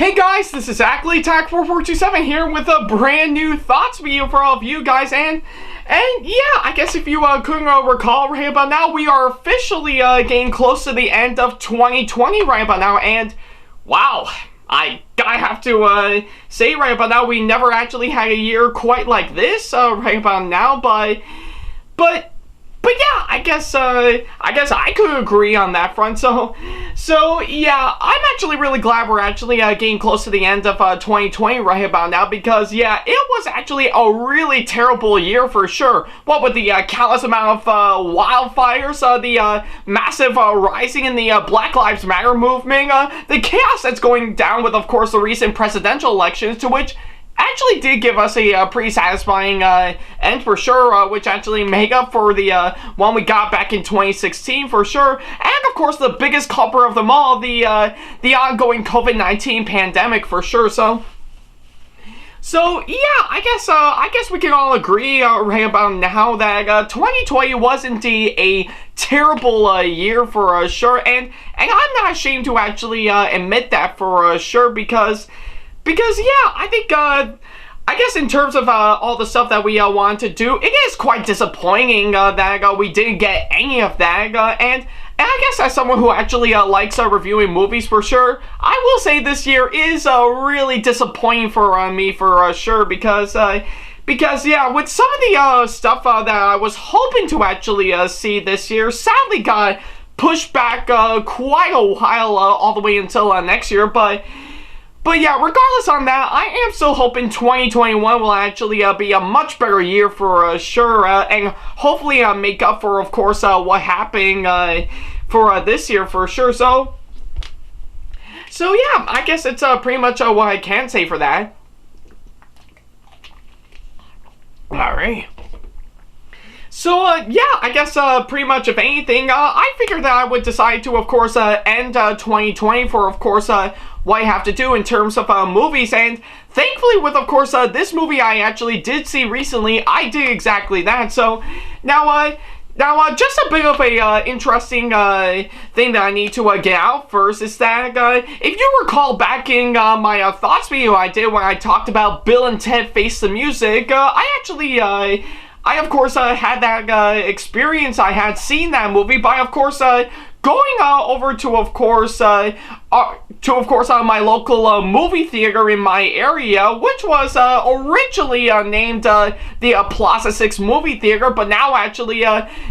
Hey guys, this is Ackleyattack4427 here with a brand new thoughts video for all of you guys, and yeah, I guess if you couldn't recall right about now, we are officially getting close to the end of 2020 right about now, and wow, I have to say right about now, we never actually had a year quite like this right about now, but yeah, I guess I could agree on that front. So yeah, I'm actually really glad we're actually getting close to the end of 2020 right about now, because yeah, it was actually a really terrible year for sure. What with the countless amount of wildfires, the massive rising in the Black Lives Matter movement, the chaos that's going down with, of course, the recent presidential elections, to which actually did give us a pretty satisfying end for sure, which actually made up for the one we got back in 2016 for sure, and of course the biggest culprit of them all, the ongoing COVID-19 pandemic for sure. So yeah, I guess we can all agree right about now that 2020 was indeed a terrible year for sure, and I'm not ashamed to actually admit that for sure, because yeah, I guess in terms of all the stuff that we wanted to do, it is quite disappointing that we didn't get any of that, and I guess as someone who actually likes reviewing movies for sure, I will say this year is really disappointing for me for sure, because yeah, with some of the stuff that I was hoping to actually see this year, sadly got pushed back quite a while, all the way until next year, But yeah, regardless on that, I am still hoping 2021 will actually be a much better year for sure, and hopefully make up for, of course, what happened for this year for sure. So yeah, I guess it's pretty much what I can say for that. Alright. So, yeah, I guess, pretty much, if anything, I figured that I would decide to, of course, end 2020 for, of course, what I have to do in terms of movies, and thankfully with, of course, this movie I actually did see recently, I did exactly that. So, now just a bit of a interesting thing that I need to get out first is that, if you recall back in my thoughts video I did when I talked about Bill and Ted Face the Music, I of course had that experience. I had seen that movie by, of course, going over to, of course, my local movie theater in my area, which was originally named the Plaza 6 Movie Theater, but now actually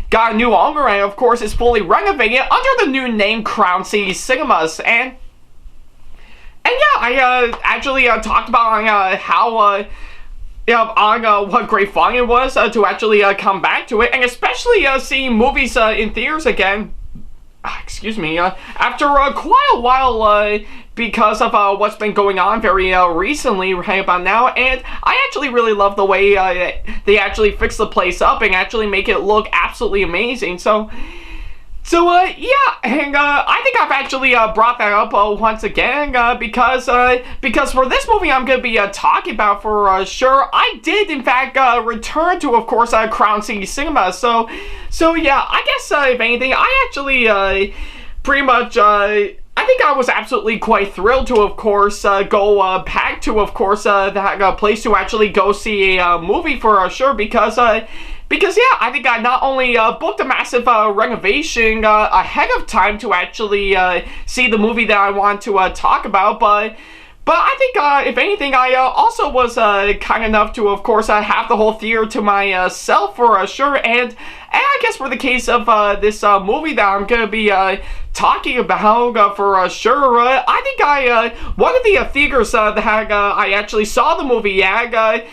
got a new owner, and of course is fully renovated under the new name Crown City Cinemas. And yeah, I actually talked about how what great fun it was to actually come back to it, and especially seeing movies in theaters again. Excuse me, after quite a while, because of what's been going on very recently right about now, and I actually really love the way they actually fix the place up and actually make it look absolutely amazing. So yeah, and I think I've actually brought that up once again, because for this movie I'm going to be talking about for sure, I did in fact return to, of course, Crown City Cinema. So yeah, I guess if anything, I actually pretty much, I think I was absolutely quite thrilled to, of course, go back to, of course, that place to actually go see a movie for sure, because yeah, I think I not only booked a massive renovation ahead of time to actually see the movie that I want to talk about, but I think, if anything, I also was kind enough to, of course, have the whole theater to myself for sure, and I guess for the case of this movie that I'm going to be talking about for sure, I think one of the theaters that I actually saw the movie at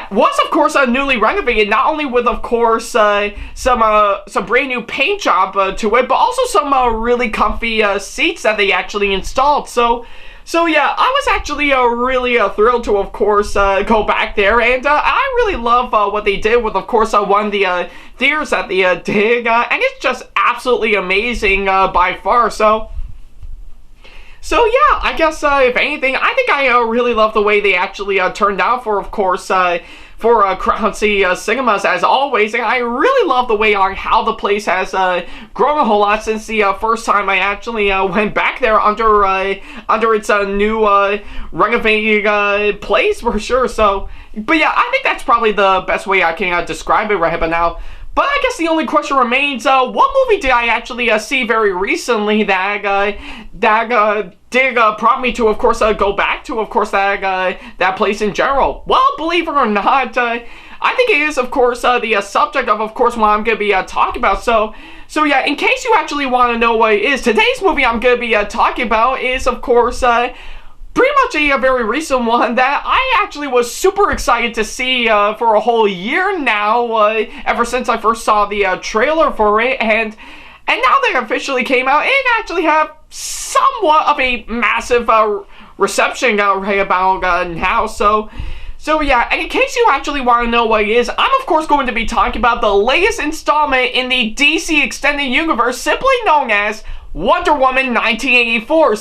was, of course, newly renovated, not only with, of course, some brand new paint job to it, but also some really comfy seats that they actually installed. So yeah, I was actually really thrilled to, of course, go back there, and I really love what they did with, of course, one of the theaters that they did, and it's just absolutely amazing by far. So yeah, I guess if anything, I think I really love the way they actually turned out for, of course, Crown C Cinemas as always, and I really love the way on how the place has grown a whole lot since the first time I actually went back there under its new renovated place for sure. So, but yeah, I think that's probably the best way I can describe it right about now. But I guess the only question remains, what movie did I actually see very recently that did prompt me to, of course, go back to, of course, that place in general? Well, believe it or not, I think it is, of course, the subject of course, what I'm going to be talking about. So yeah, in case you actually want to know what it is, today's movie I'm going to be talking about is, of course, pretty much a very recent one that I actually was super excited to see for a whole year now, ever since I first saw the trailer for it, and now that it officially came out, it actually had somewhat of a massive reception right about now. So yeah, and in case you actually want to know what it is, I'm of course going to be talking about the latest installment in the DC Extended Universe, simply known as Wonder Woman 1984.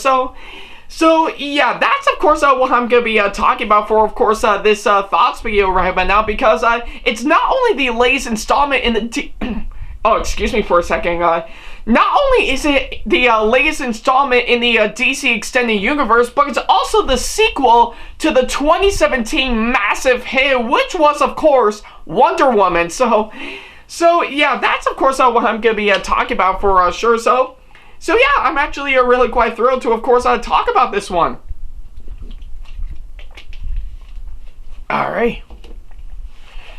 So yeah, that's of course what I'm going to be talking about for, of course, this thoughts video right about now, because it's not only the latest installment in the oh, excuse me for a second. Not only is it the latest installment in the DC Extended Universe, but it's also the sequel to the 2017 massive hit, which was, of course, Wonder Woman. So yeah, that's of course what I'm going to be talking about for sure. So yeah, I'm actually really quite thrilled to, of course, talk about this one. Alright.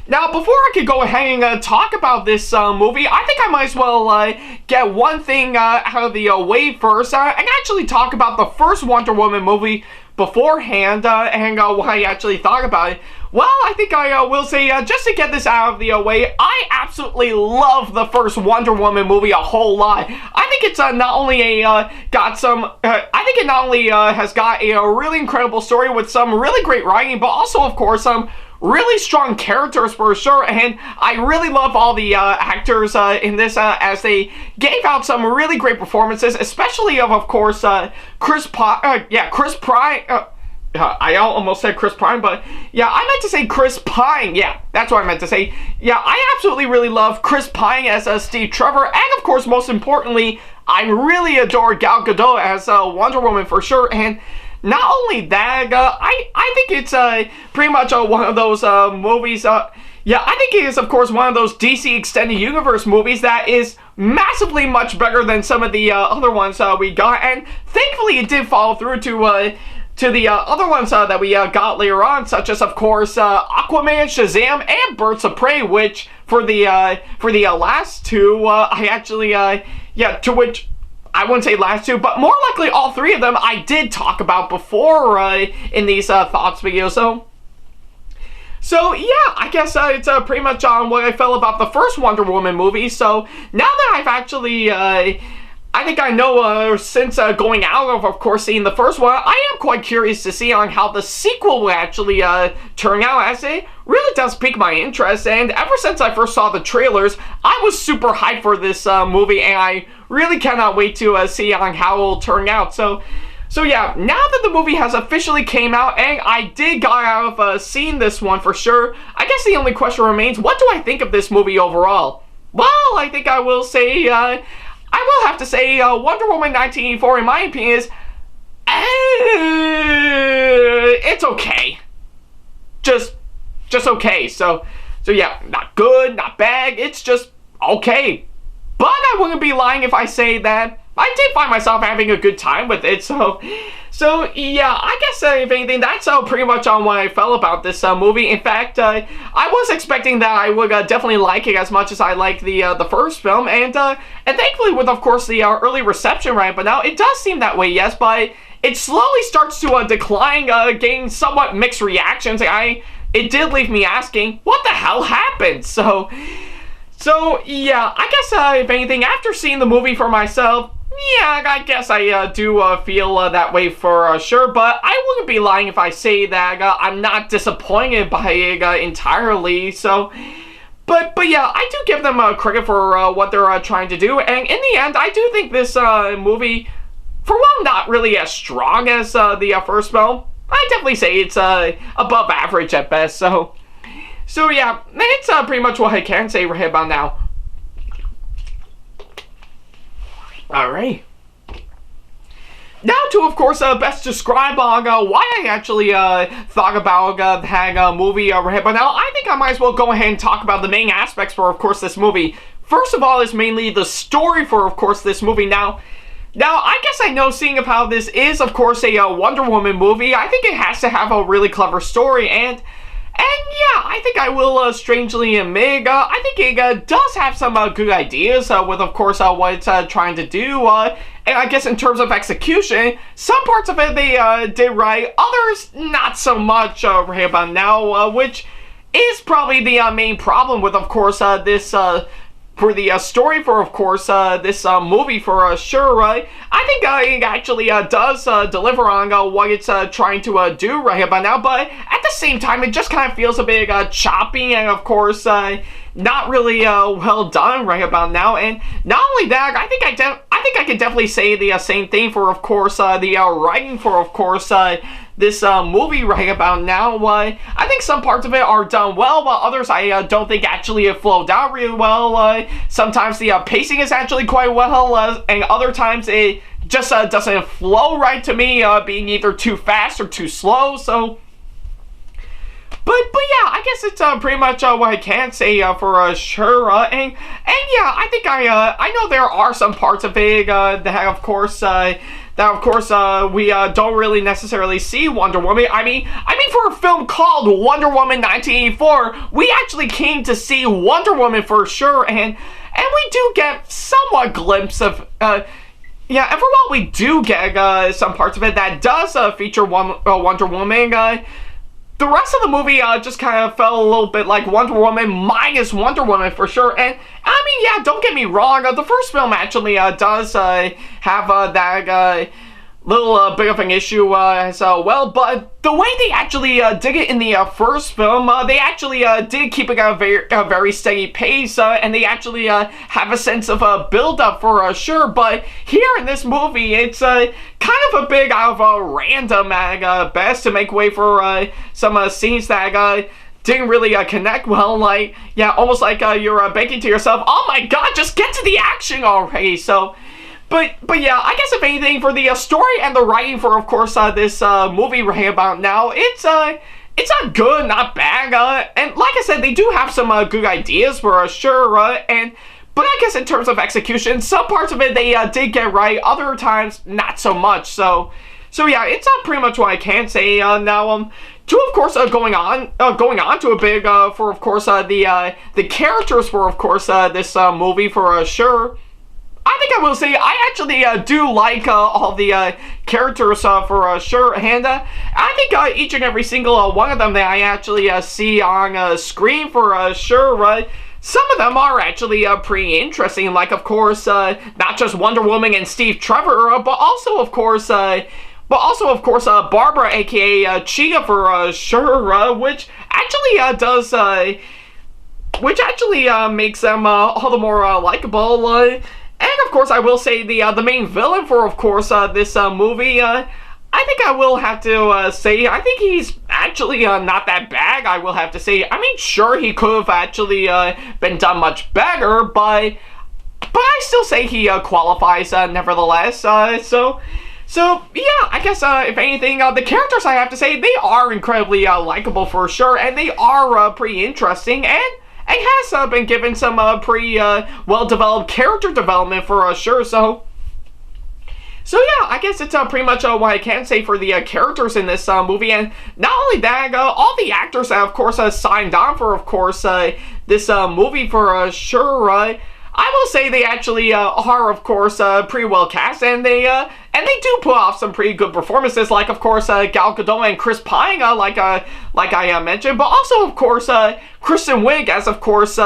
Now, before I could go ahead and talk about this movie, I think I might as well get one thing out of the way first, and actually talk about the first Wonder Woman movie beforehand, and what I actually thought about it. Well, I think I will say, just to get this out of the way, I absolutely love the first Wonder Woman movie a whole lot. I think it's not only got some, I think it not only has got a really incredible story with some really great writing, but also, of course, some really strong characters for sure, and I really love all the actors in this as they gave out some really great performances, especially of course, Chris Pine. I almost said Chris Pine, but yeah, I meant to say Chris Pine. Yeah, that's what I meant to say. Yeah, I absolutely really love Chris Pine as Steve Trevor, and of course, most importantly, I really adore Gal Gadot as Wonder Woman for sure. And not only that, I think it's pretty much one of those movies. Yeah, I think it is, of course, one of those DC Extended Universe movies that is massively much better than some of the other ones we got, and thankfully it did follow through to the other ones that we got later on, such as, of course, Aquaman, Shazam, and Birds of Prey, which, for the last two, I actually, yeah, to which, I wouldn't say last two, but more likely all three of them I did talk about before in these thoughts videos, So yeah, I guess it's pretty much on what I felt about the first Wonder Woman movie. So now that I've actually, I think I know since going out of course, seeing the first one, I am quite curious to see on how the sequel will actually turn out, as it really does pique my interest. And ever since I first saw the trailers, I was super hyped for this movie, and I really cannot wait to see on how it will turn out. So yeah, now that the movie has officially came out, and I did got out of seeing this one for sure, I guess the only question remains, what do I think of this movie overall? Well, I think I will say, I will have to say, Wonder Woman 1984, in my opinion, is, it's okay. Just okay. So yeah, not good, not bad, it's just okay. But I wouldn't be lying if I say that I did find myself having a good time with it, so yeah, I guess if anything, that's pretty much on what I felt about this movie. In fact, I was expecting that I would definitely like it as much as I liked the first film, and thankfully with, of course, the early reception right but now, it does seem that way, yes, but it slowly starts to decline, getting somewhat mixed reactions. It did leave me asking, what the hell happened? So yeah, I guess if anything, after seeing the movie for myself, yeah, I guess I do feel that way for sure, but I wouldn't be lying if I say that I'm not disappointed by it entirely, so, but yeah, I do give them credit for what they're trying to do, and in the end, I do think this movie, for one, not really as strong as the first film. I definitely say it's above average at best, so So yeah, it's pretty much what I can say right about now. Alright. Now to, of course, best describe why I actually thought about that movie right about now. I think I might as well go ahead and talk about the main aspects for, of course, this movie. First of all is mainly the story for, of course, this movie. Now, I guess I know, seeing of how this is, of course, a Wonder Woman movie, I think it has to have a really clever story, and yeah, I think I will strangely admit, I think it does have some good ideas with, of course, what it's trying to do, and I guess in terms of execution, some parts of it they did right, others not so much right about now, which is probably the main problem with, of course, this for the story for, of course, this movie for sure, right? I think it actually does deliver on what it's trying to do right about now, but at the same time, it just kind of feels a bit choppy and, of course, not really well done right about now. And not only that, I think I can definitely say the same thing for, of course, the writing for, of course, this movie right about now. I think some parts of it are done well, while others I don't think actually it flowed out really well. Sometimes the pacing is actually quite well, and other times it just doesn't flow right to me, being either too fast or too slow. So, but yeah, I guess it's pretty much what I can say for sure. And yeah, I think I know there are some parts of it that, of course, we don't really necessarily see Wonder Woman. I mean, for a film called Wonder Woman 1984, we actually came to see Wonder Woman for sure, and we do get somewhat glimpse of, yeah, and for what we do get some parts of it that does feature Wonder Woman, the rest of the movie just kind of felt a little bit like Wonder Woman minus Wonder Woman for sure. And I mean, yeah, don't get me wrong, the first film actually does have that little bit of an issue as well, but the way they actually did it in the first film, they actually did keep it at a very steady pace, and they actually have a sense of build-up for sure. But here in this movie, it's kind of a bit out of random at best to make way for some scenes that didn't really connect well. Like, yeah, almost like you're begging to yourself, oh my god, just get to the action already. So, but yeah, I guess if anything, for the story and the writing for, of course, this movie right about now, it's not good, not bad, and like I said, they do have some good ideas for sure, but I guess in terms of execution, some parts of it they did get right, other times not so much. So yeah, it's pretty much what I can say now. To, of course, going on to a big for, of course, the characters for, of course, this movie for sure. I think I will say I actually do like all the characters for sure, and I think each and every single one of them that I actually see on screen for sure, right? Some of them are actually pretty interesting, like, of course, not just Wonder Woman and Steve Trevor, but also, of course, Barbara, aka Chia for sure, which actually makes them all the more likable. And of course, I will say the main villain for, of course, this movie, I think I will have to say, I think he's actually not that bad, I will have to say. I mean, sure, he could have actually been done much better, but I still say he qualifies nevertheless. So yeah, I guess if anything, the characters, I have to say, they are incredibly likable for sure, and they are pretty interesting, and has been given some pretty well-developed character development for sure. So yeah, I guess it's pretty much what I can say for the characters in this movie. And not only that, all the actors that, of course, signed on for, of course, this movie for sure. I will say they actually are, of course, pretty well cast, and they do pull off some pretty good performances, like, of course, Gal Gadot and Chris Pine, like I mentioned, but also, of course, Kristen Wiig as, of course,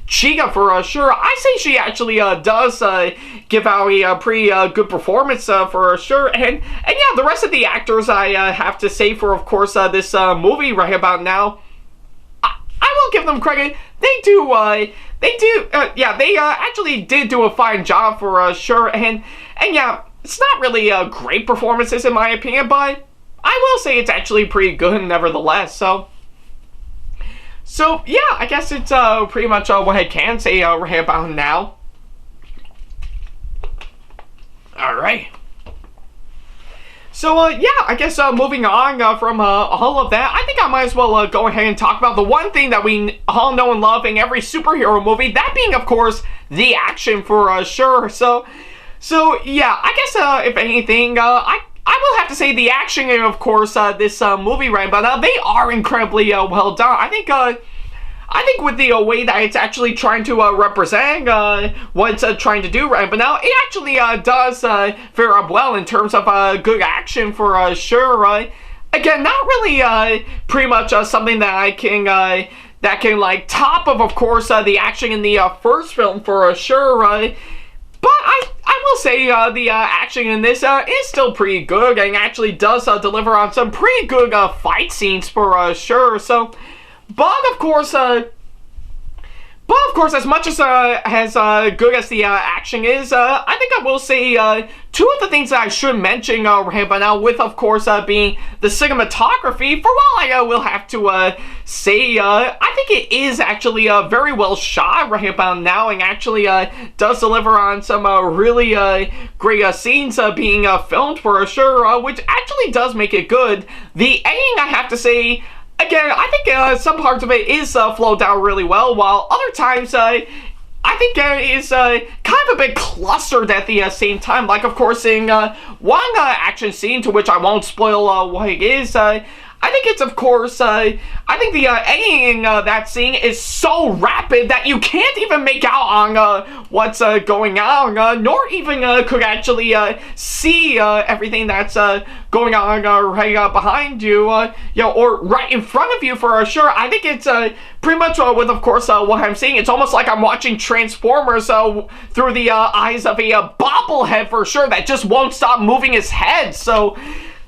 Chica for sure. I say she actually does give out a pretty good performance for sure, and yeah, the rest of the actors, I have to say, for, of course, this movie right about now, I will give them credit. They actually did do a fine job for sure, and yeah, it's not really great performances in my opinion, but I will say it's actually pretty good nevertheless. So So yeah, I guess it's pretty much what I can say right about now. Alright. So, yeah, I guess moving on from all of that, I think I might as well go ahead and talk about the one thing that we all know and love in every superhero movie, that being, of course, the action for sure. So yeah, I guess, if anything, I will have to say the action in, of course, this movie, right, but they are incredibly well done. I think with the way that it's actually trying to represent what it's trying to do, right? But now it actually does fare up well in terms of good action for sure, right? Again, not really pretty much something that I can like top of course the action in the first film for sure, right? But I will say the action in this is still pretty good and actually does deliver on some pretty good fight scenes for sure. So. But of course, as much as good as the action is, I think I will say two of the things that I should mention right by now, with of course being the cinematography. For while I will have to say, I think it is actually very well shot right about now, and actually does deliver on some really great scenes being filmed for sure, which actually does make it good. The editing, I have to say. Again, I think some parts of it is flowed down really well, while other times I think it is kind of a bit clustered at the same time. Like, of course, in one action scene, to which I won't spoil what it is, I think it's, of course, I think the editing that scene is so rapid that you can't even make out on what's going on, nor even could actually see everything that's going on right behind you, or right in front of you for sure. I think it's pretty much with, of course, what I'm seeing. It's almost like I'm watching Transformers through the eyes of a bobblehead for sure that just won't stop moving his head.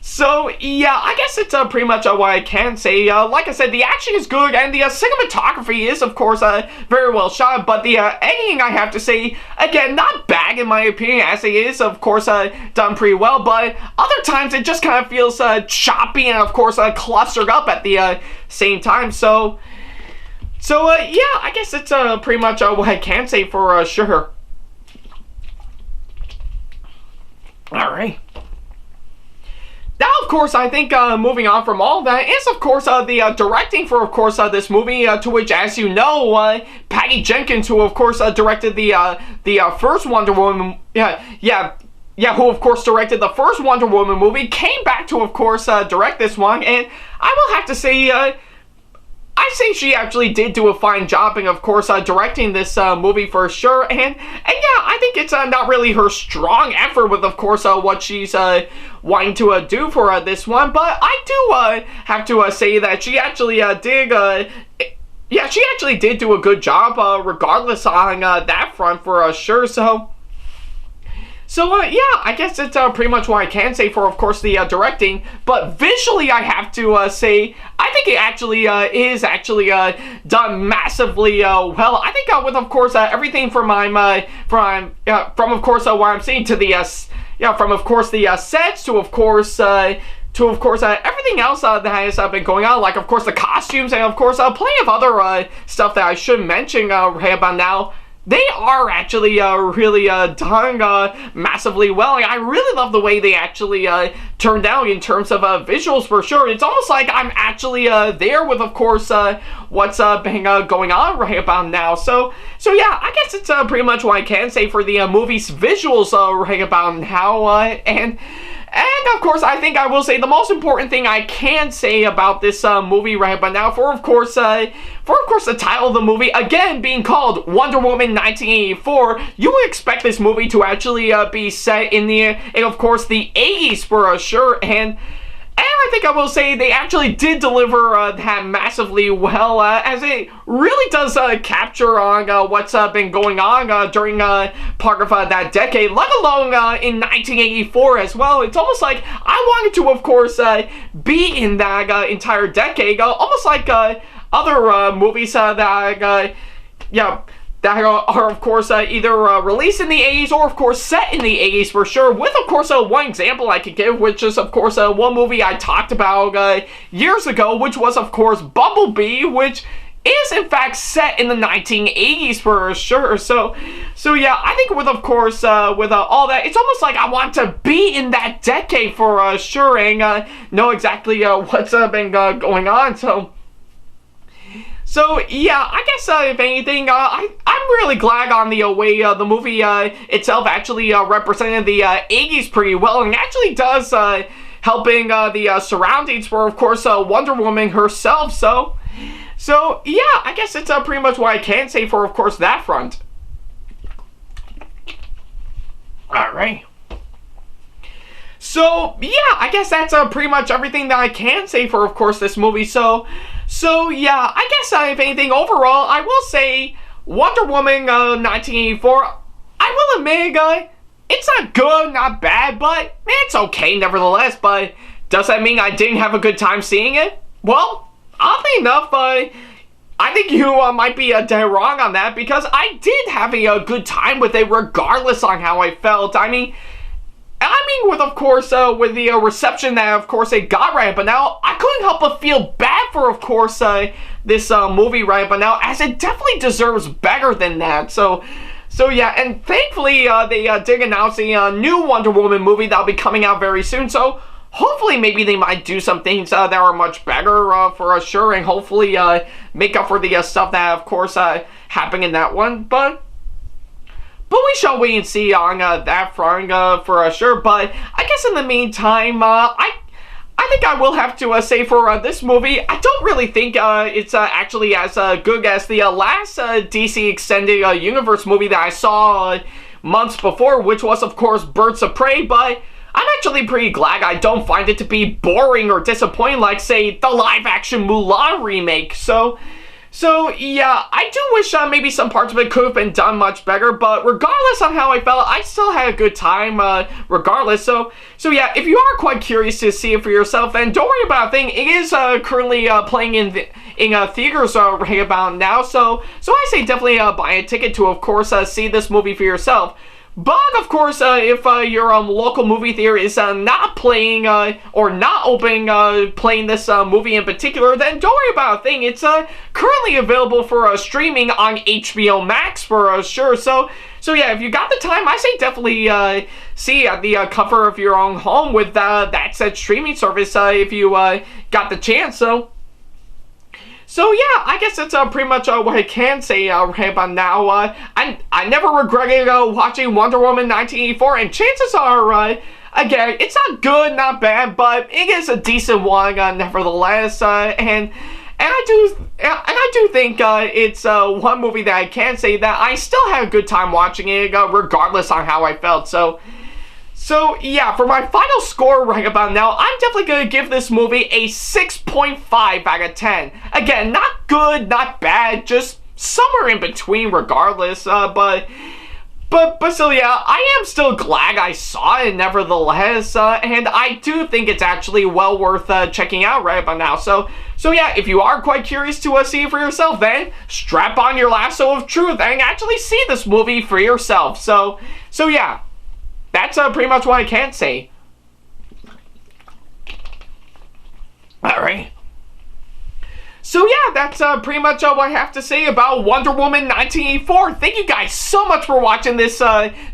So, yeah, I guess it's pretty much what I can say. Like I said, the action is good, and the cinematography is, of course, very well shot, but the editing, I have to say, again, not bad in my opinion, as it is, of course, done pretty well, but other times it just kind of feels choppy and, of course, clustered up at the same time. So, yeah, I guess it's pretty much what I can say for sure. Alright. Now, of course, I think moving on from all that is, of course, the directing for, of course, this movie, to which, as you know, Patty Jenkins, who, of course, directed the first Wonder Woman, who, of course, directed the first Wonder Woman movie, came back to, of course, direct this one, and I will have to say, I say she actually did do a fine job in, of course, directing this movie for sure, and yeah, I think it's not really her strong effort with, of course, what she's wanting to do for this one, but I do have to say that she actually she actually did do a good job regardless on that front for sure. So, yeah, I guess it's pretty much what I can say for, of course, the directing. But visually, I have to say, I think it actually is actually done massively well. I think with, of course, everything from of course, what I'm seeing to the from, of course, the sets to, of course, everything else that has been going on, like, of course, the costumes and, of course, plenty of other stuff that I should mention right about now. They are actually really done massively well. I really love the way they actually turned out in terms of visuals for sure. It's almost like I'm actually there with, of course, what's been going on right about now. So yeah, I guess it's pretty much what I can say for the movie's visuals right about now. And of course, I think I will say the most important thing I can say about this movie right about now, for of course the title of the movie, again being called Wonder Woman 1984, you would expect this movie to actually be set in of course the 80s for sure, and I think I will say they actually did deliver that massively well, as it really does capture on what's been going on during part of that decade, let alone in 1984 as well. It's almost like I wanted to, of course, be in that entire decade, almost like other movies that are, of course, either released in the 80s or, of course, set in the 80s for sure, with, of course, one example I could give, which is, of course, one movie I talked about years ago, which was, of course, Bumblebee, which is in fact set in the 1980s for sure. So yeah, I think with, of course, with all that, it's almost like I want to be in that decade for sure, and know exactly what's been going on. So yeah, I guess if anything, I'm really glad on the way the movie itself actually represented the 80s pretty well, and actually does helping the surroundings for, of course, Wonder Woman herself. So yeah, I guess it's pretty much what I can say for, of course, that front. Alright. So yeah, I guess that's pretty much everything that I can say for, of course, this movie. So yeah, I guess if anything, overall, I will say Wonder Woman 1984, I will admit, it's not good, not bad, but it's okay nevertheless. But does that mean I didn't have a good time seeing it? Well, oddly enough, I think you might be dead wrong on that, because I did have a good time with it regardless on how I felt. I mean, with, of course, with the reception that, of course, it got right but now, I couldn't help but feel bad for, of course, this movie right but now, as it definitely deserves better than that. So yeah, and thankfully, they did announce a new Wonder Woman movie that'll be coming out very soon, so hopefully maybe they might do some things that are much better for sure, and hopefully make up for the stuff that, of course, happened in that one. But we shall wait and see on that front for sure. But I guess in the meantime, I think I will have to say for this movie, I don't really think it's actually as good as the last DC Extended Universe movie that I saw months before, which was, of course, Birds of Prey. But I'm actually pretty glad I don't find it to be boring or disappointing like, say, the live-action Mulan remake. So yeah, I do wish maybe some parts of it could have been done much better, but regardless on how I felt, I still had a good time regardless. So yeah, if you are quite curious to see it for yourself, then don't worry about a thing. It is currently playing in theaters right about now. So I say definitely buy a ticket to, of course, see this movie for yourself. But, of course, if your local movie theater is not playing or not opening playing this movie in particular, then don't worry about a thing. It's currently available for streaming on HBO Max for sure. So yeah, if you got the time, I say definitely see at the comfort of your own home with that said streaming service if you got the chance. So yeah, I guess that's pretty much what I can say right about now. I never regretted watching Wonder Woman 1984, and chances are, again, it's not good, not bad, but it is a decent one nevertheless. And I do think it's one movie that I can say that I still had a good time watching it, regardless on how I felt. So yeah, for my final score right about now, I'm definitely going to give this movie a 6.5 out of 10. Again, not good, not bad, just somewhere in between regardless, but still, yeah, I am still glad I saw it nevertheless, and I do think it's actually well worth checking out right about now. So yeah, if you are quite curious to see it for yourself, then strap on your lasso of truth and actually see this movie for yourself. So yeah. That's pretty much what I can say. Alright. So yeah, that's pretty much what I have to say about Wonder Woman 1984. Thank you guys so much for watching this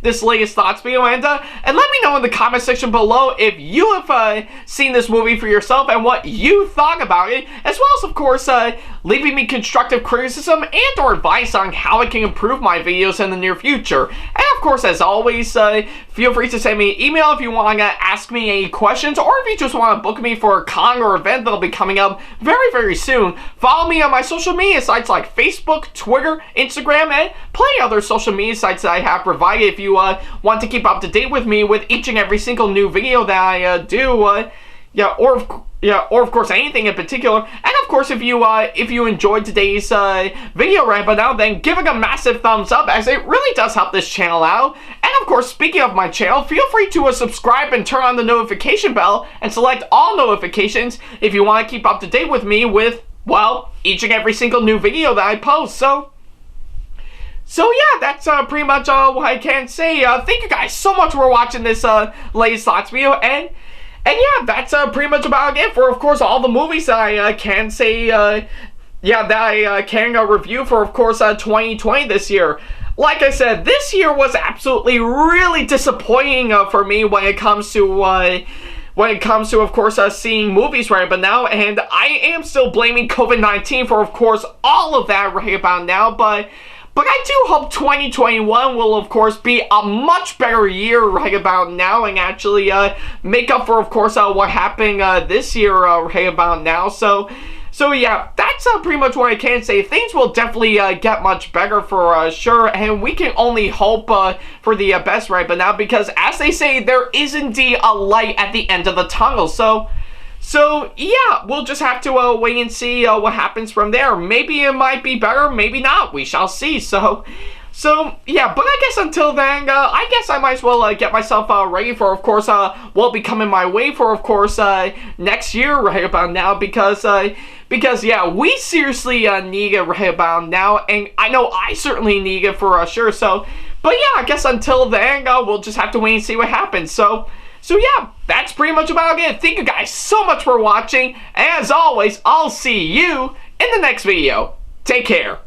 this latest thoughts video, and let me know in the comment section below if you have seen this movie for yourself and what you thought about it, as well as, of course, leaving me constructive criticism and or advice on how I can improve my videos in the near future. And of course, as always, feel free to send me an email if you want to ask me any questions, or if you just want to book me for a con or event that'll be coming up very, very soon. Follow me on my social media sites like Facebook, Twitter, Instagram, and plenty other social media sites that I have provided if you want to keep up to date with me with each and every single new video that I do. Or of course anything in particular. And of course, if you enjoyed today's video right now, then give it a massive thumbs up, as it really does help this channel out. And of course, speaking of my channel, feel free to subscribe and turn on the notification bell and select all notifications if you want to keep up to date with me with, well, each and every single new video that I post. So yeah, that's pretty much what I can say. Thank you guys so much for watching this latest thoughts video, and yeah, that's pretty much about it for, of course, all the movies that I can say that I can review for, of course, 2020 this year. Like I said, this year was absolutely really disappointing for me when it comes to, of course, seeing movies right about now, and I am still blaming COVID-19 for, of course, all of that right about now, but I do hope 2021 will, of course, be a much better year right about now and actually make up for, of course, what happened this year right about now. So yeah, that's pretty much what I can say. Things will definitely get much better for sure, and we can only hope for the best right but now, because as they say, there is indeed a light at the end of the tunnel. So yeah, we'll just have to wait and see what happens from there. Maybe it might be better, maybe not. We shall see. So yeah, but I guess until then, I guess I might as well get myself ready for, of course, what will be coming my way for, of course, next year right about now, because yeah, we seriously need it right about now, and I know I certainly need it for sure. But yeah, I guess until then, we'll just have to wait and see what happens. So yeah, that's pretty much about it. Thank you guys so much for watching. As always, I'll see you in the next video. Take care.